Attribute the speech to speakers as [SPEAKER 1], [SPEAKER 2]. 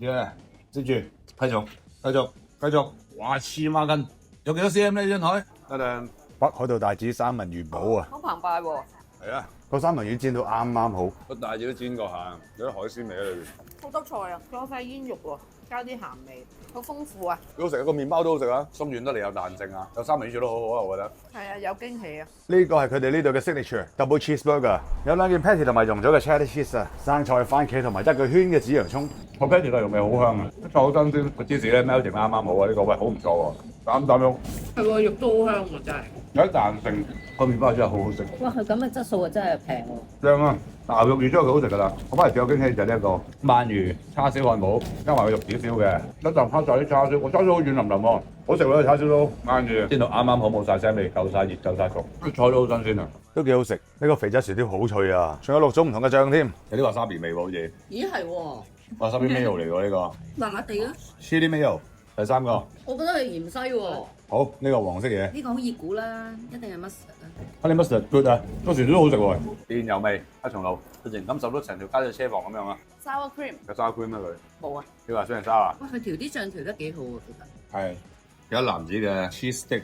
[SPEAKER 1] 耶，接住，繼續，哇黐孖筋，有幾多 cm 呢張台？
[SPEAKER 2] 得啦，北海道大指三文魚堡啊，
[SPEAKER 3] 好澎湃喎，
[SPEAKER 2] 係啊，個三文魚煎到啱啱好，
[SPEAKER 4] 個大隻都煎過下，有啲海鮮味喺裏邊。
[SPEAKER 3] 好多菜啊，仲有塊煙肉喎，加啲鹹味，好豐富啊。
[SPEAKER 4] 幾好食，個麵包都好食啊，鬆軟得嚟有彈性啊，有三文魚做得好好啊，我覺得。
[SPEAKER 3] 係啊，有驚喜啊！
[SPEAKER 2] 呢個係佢哋呢度嘅 signature double cheeseburger，有兩件 patty 同埋溶咗嘅 cheddar cheese 啊，生菜、番茄同埋得個圈嘅紫洋葱。
[SPEAKER 4] 個 patty 內容味好香啊，啲菜好新鮮，個芝士咧 melting 啱啱好啊，呢個喂好唔錯喎，啖啖肉
[SPEAKER 3] 係喎，肉都好香喎，真係。
[SPEAKER 4] 有啲彈性，個麵包真係好好食。
[SPEAKER 5] 哇！佢咁嘅質素啊，真係平喎。
[SPEAKER 4] 正啊！牛肉預咗佢好食㗎啦，我翻嚟最有驚喜就係呢一個鰻魚叉燒漢堡，加埋個肉少少嘅，一啖拋晒啲叉燒，個叉燒好軟腍腍喎，好食喎！叉燒都鰻魚煎到啱啱好，冇晒腥味，夠晒熱，夠晒熟，啲菜都好新鮮啊！
[SPEAKER 2] 都幾好食，呢個肥仔薯條好脆啊，仲有6種唔同嘅醬添。
[SPEAKER 4] 有啲 wasabi 味喎，好似
[SPEAKER 5] 咦係喎，
[SPEAKER 4] wasabi mayo 嚟喎呢個
[SPEAKER 5] 麻麻地啊！
[SPEAKER 4] ，chili mayo 第三個，
[SPEAKER 5] 我覺得係芫茜喎。
[SPEAKER 4] 好呢個黃色嘢
[SPEAKER 5] 呢個好熱股啦，一定係 mustard 啊！
[SPEAKER 4] ，honey mustard good 啊，個薯條都好食喎，電油味，黑松露，突然感受到成條街嘅車房咁樣啊，
[SPEAKER 3] Sour cream
[SPEAKER 4] 有 sour cream 咩佢？
[SPEAKER 3] 冇啊。
[SPEAKER 4] 你話雙人沙啊？
[SPEAKER 5] 哇，佢調啲醬調得幾好喎，其實。
[SPEAKER 4] 係有一籃子嘅 cheese stick。